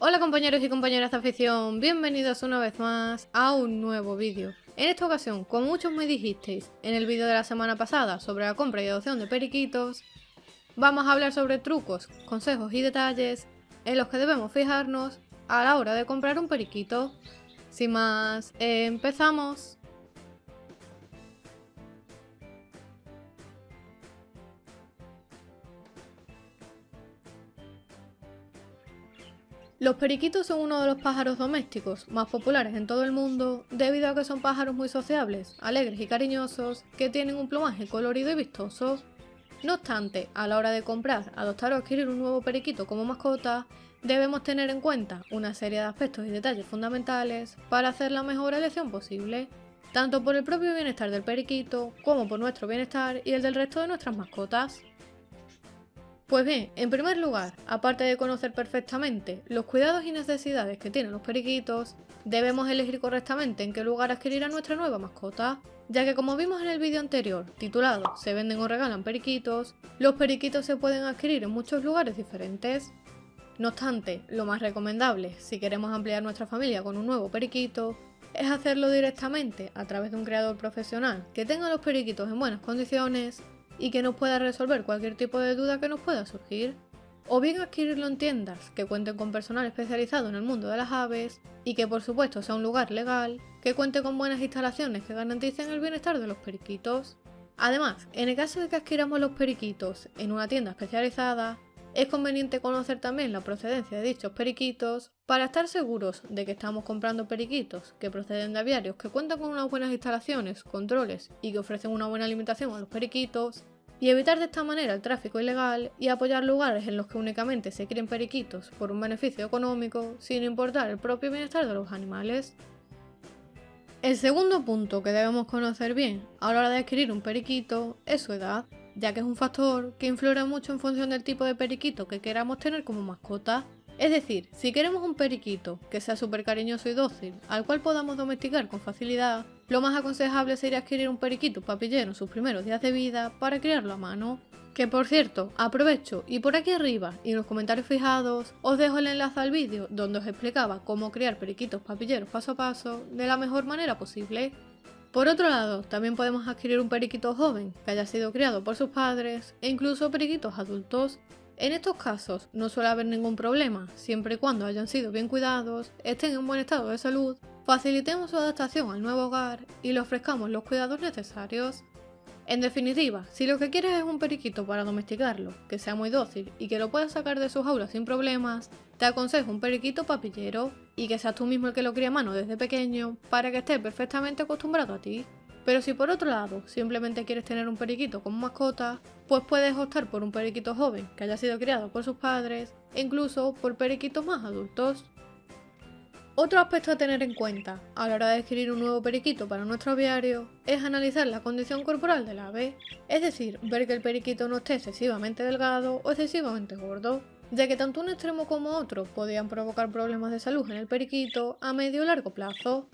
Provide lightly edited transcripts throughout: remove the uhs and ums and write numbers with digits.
Hola compañeros y compañeras de afición, bienvenidos una vez más a un nuevo vídeo. En esta ocasión, como muchos me dijisteis en el vídeo de la semana pasada sobre la compra y adopción de periquitos, vamos a hablar sobre trucos, consejos y detalles en los que debemos fijarnos a la hora de comprar un periquito. Sin más, empezamos. Los periquitos son uno de los pájaros domésticos más populares en todo el mundo debido a que son pájaros muy sociables, alegres y cariñosos que tienen un plumaje colorido y vistoso. No obstante, a la hora de comprar, adoptar o adquirir un nuevo periquito como mascota, debemos tener en cuenta una serie de aspectos y detalles fundamentales para hacer la mejor elección posible, tanto por el propio bienestar del periquito como por nuestro bienestar y el del resto de nuestras mascotas. Pues bien, en primer lugar, aparte de conocer perfectamente los cuidados y necesidades que tienen los periquitos, debemos elegir correctamente en qué lugar adquirir a nuestra nueva mascota, ya que como vimos en el vídeo anterior, titulado "Se venden o regalan periquitos", los periquitos se pueden adquirir en muchos lugares diferentes. No obstante, lo más recomendable, si queremos ampliar nuestra familia con un nuevo periquito, es hacerlo directamente a través de un criador profesional que tenga los periquitos en buenas condiciones y que nos pueda resolver cualquier tipo de duda que nos pueda surgir, o bien adquirirlo en tiendas que cuenten con personal especializado en el mundo de las aves y que por supuesto sea un lugar legal, que cuente con buenas instalaciones que garanticen el bienestar de los periquitos. Además, en el caso de que adquiramos los periquitos en una tienda especializada, es conveniente conocer también la procedencia de dichos periquitos para estar seguros de que estamos comprando periquitos que proceden de aviarios que cuentan con unas buenas instalaciones, controles y que ofrecen una buena alimentación a los periquitos, y evitar de esta manera el tráfico ilegal y apoyar lugares en los que únicamente se críen periquitos por un beneficio económico sin importar el propio bienestar de los animales. El segundo punto que debemos conocer bien a la hora de adquirir un periquito es su edad, ya que es un factor que influye mucho en función del tipo de periquito que queramos tener como mascota. Es decir, si queremos un periquito que sea súper cariñoso y dócil, al cual podamos domesticar con facilidad, lo más aconsejable sería adquirir un periquito papillero en sus primeros días de vida para criarlo a mano. Que por cierto, aprovecho y por aquí arriba y en los comentarios fijados os dejo el enlace al vídeo donde os explicaba cómo criar periquitos papilleros paso a paso de la mejor manera posible. Por otro lado, también podemos adquirir un periquito joven que haya sido criado por sus padres e incluso periquitos adultos. En estos casos no suele haber ningún problema, siempre y cuando hayan sido bien cuidados, estén en buen estado de salud, facilitemos su adaptación al nuevo hogar y le ofrezcamos los cuidados necesarios. En definitiva, si lo que quieres es un periquito para domesticarlo, que sea muy dócil y que lo puedas sacar de sus jaulas sin problemas, te aconsejo un periquito papillero y que seas tú mismo el que lo críe a mano desde pequeño para que esté perfectamente acostumbrado a ti. Pero si por otro lado simplemente quieres tener un periquito como mascota, pues puedes optar por un periquito joven que haya sido criado por sus padres e incluso por periquitos más adultos. Otro aspecto a tener en cuenta a la hora de adquirir un nuevo periquito para nuestro aviario es analizar la condición corporal del ave, es decir, ver que el periquito no esté excesivamente delgado o excesivamente gordo, ya que tanto un extremo como otro podrían provocar problemas de salud en el periquito a medio o largo plazo.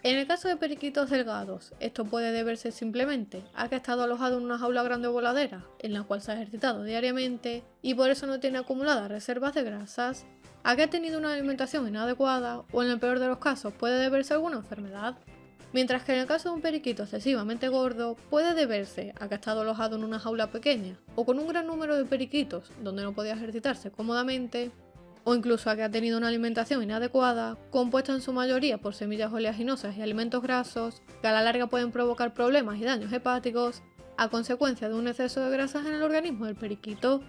En el caso de periquitos delgados, esto puede deberse simplemente a que ha estado alojado en una jaula grande o voladera, en la cual se ha ejercitado diariamente y por eso no tiene acumuladas reservas de grasas, a que ha tenido una alimentación inadecuada o en el peor de los casos puede deberse a alguna enfermedad. Mientras que en el caso de un periquito excesivamente gordo puede deberse a que ha estado alojado en una jaula pequeña o con un gran número de periquitos donde no podía ejercitarse cómodamente, o incluso a que ha tenido una alimentación inadecuada, compuesta en su mayoría por semillas oleaginosas y alimentos grasos, que a la larga pueden provocar problemas y daños hepáticos a consecuencia de un exceso de grasas en el organismo del periquito.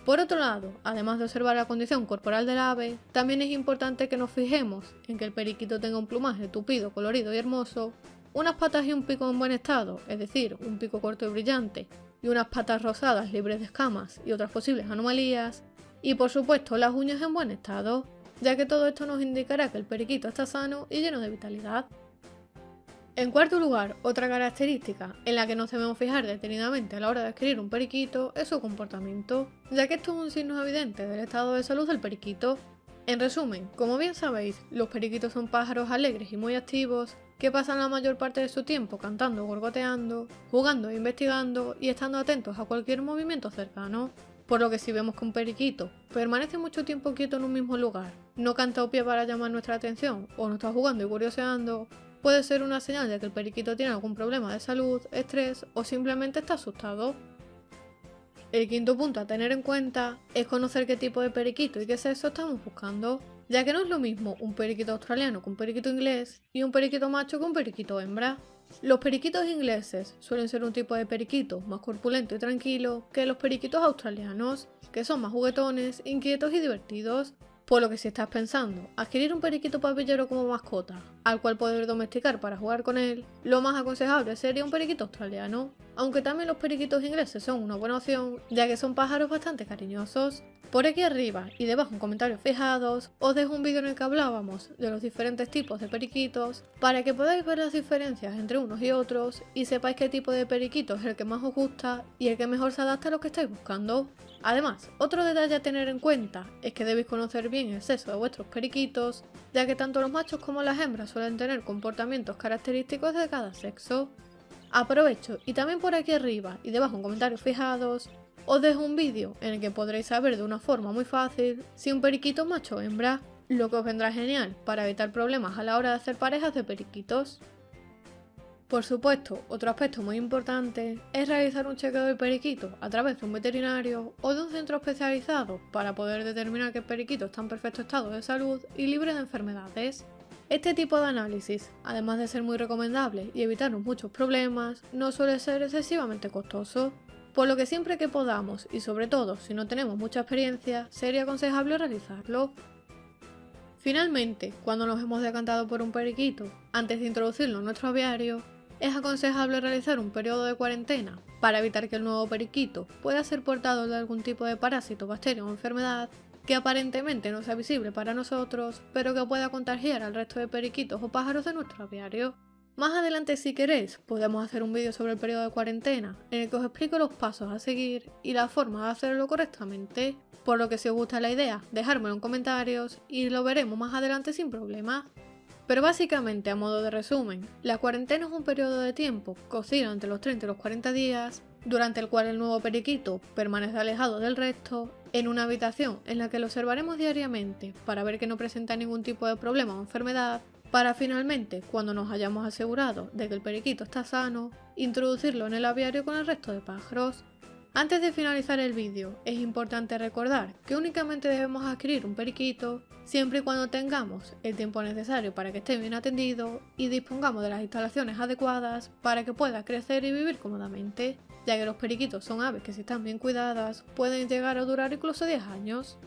Por otro lado, además de observar la condición corporal del ave, también es importante que nos fijemos en que el periquito tenga un plumaje tupido, colorido y hermoso, unas patas y un pico en buen estado, es decir, un pico corto y brillante, y unas patas rosadas libres de escamas y otras posibles anomalías, y por supuesto las uñas en buen estado, ya que todo esto nos indicará que el periquito está sano y lleno de vitalidad. En cuarto lugar, otra característica en la que nos debemos fijar detenidamente a la hora de adquirir un periquito es su comportamiento, ya que esto es un signo evidente del estado de salud del periquito. En resumen, como bien sabéis, los periquitos son pájaros alegres y muy activos que pasan la mayor parte de su tiempo cantando, gorgoteando, jugando e investigando y estando atentos a cualquier movimiento cercano. Por lo que si vemos que un periquito permanece mucho tiempo quieto en un mismo lugar, no canta o pie para llamar nuestra atención o no está jugando y curioseando, puede ser una señal de que el periquito tiene algún problema de salud, estrés o simplemente está asustado. El quinto punto a tener en cuenta es conocer qué tipo de periquito y qué sexo estamos buscando, ya que no es lo mismo un periquito australiano que un periquito inglés y un periquito macho que un periquito hembra. Los periquitos ingleses suelen ser un tipo de periquito más corpulento y tranquilo que los periquitos australianos, que son más juguetones, inquietos y divertidos. Por lo que si estás pensando adquirir un periquito papillero como mascota, al cual poder domesticar para jugar con él, lo más aconsejable sería un periquito australiano, aunque también los periquitos ingleses son una buena opción, ya que son pájaros bastante cariñosos. Por aquí arriba y debajo en comentarios fijados os dejo un vídeo en el que hablábamos de los diferentes tipos de periquitos para que podáis ver las diferencias entre unos y otros y sepáis qué tipo de periquito es el que más os gusta y el que mejor se adapta a lo que estáis buscando. Además, otro detalle a tener en cuenta es que debéis conocer bien el sexo de vuestros periquitos, ya que tanto los machos como las hembras suelen tener comportamientos característicos de cada sexo. Aprovecho y también por aquí arriba y debajo en comentarios fijados os dejo un vídeo en el que podréis saber de una forma muy fácil si un periquito es macho o hembra, lo que os vendrá genial para evitar problemas a la hora de hacer parejas de periquitos. Por supuesto, otro aspecto muy importante es realizar un chequeo del periquito a través de un veterinario o de un centro especializado para poder determinar que el periquito está en perfecto estado de salud y libre de enfermedades. Este tipo de análisis, además de ser muy recomendable y evitarnos muchos problemas, no suele ser excesivamente costoso, por lo que siempre que podamos y sobre todo si no tenemos mucha experiencia, sería aconsejable realizarlo. Finalmente, cuando nos hemos decantado por un periquito, antes de introducirlo en nuestro aviario, es aconsejable realizar un periodo de cuarentena para evitar que el nuevo periquito pueda ser portador de algún tipo de parásito, bacteria o enfermedad que aparentemente no sea visible para nosotros, pero que pueda contagiar al resto de periquitos o pájaros de nuestro aviario. Más adelante, si queréis, podemos hacer un vídeo sobre el periodo de cuarentena en el que os explico los pasos a seguir y la forma de hacerlo correctamente, por lo que si os gusta la idea, dejármelo en comentarios y lo veremos más adelante sin problema. Pero básicamente, a modo de resumen, la cuarentena es un periodo de tiempo que oscila entre los 30 y los 40 días, durante el cual el nuevo periquito permanece alejado del resto, en una habitación en la que lo observaremos diariamente para ver que no presenta ningún tipo de problema o enfermedad, para finalmente, cuando nos hayamos asegurado de que el periquito está sano, introducirlo en el aviario con el resto de pájaros. Antes de finalizar el vídeo, es importante recordar que únicamente debemos adquirir un periquito siempre y cuando tengamos el tiempo necesario para que esté bien atendido y dispongamos de las instalaciones adecuadas para que pueda crecer y vivir cómodamente, ya que los periquitos son aves que si están bien cuidadas pueden llegar a durar incluso 10 años.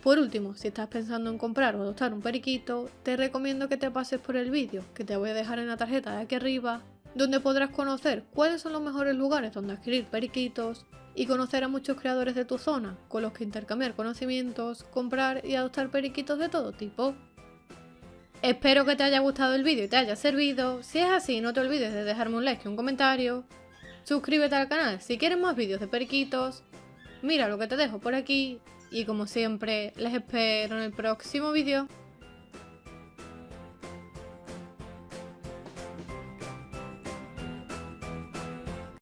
Por último, si estás pensando en comprar o adoptar un periquito, te recomiendo que te pases por el vídeo que te voy a dejar en la tarjeta de aquí arriba, donde podrás conocer cuáles son los mejores lugares donde adquirir periquitos y conocer a muchos creadores de tu zona, con los que intercambiar conocimientos, comprar y adoptar periquitos de todo tipo. Espero que te haya gustado el vídeo y te haya servido. Si es así, no te olvides de dejarme un like y un comentario. Suscríbete al canal si quieres más vídeos de periquitos. Mira lo que te dejo por aquí. Y como siempre, les espero en el próximo vídeo.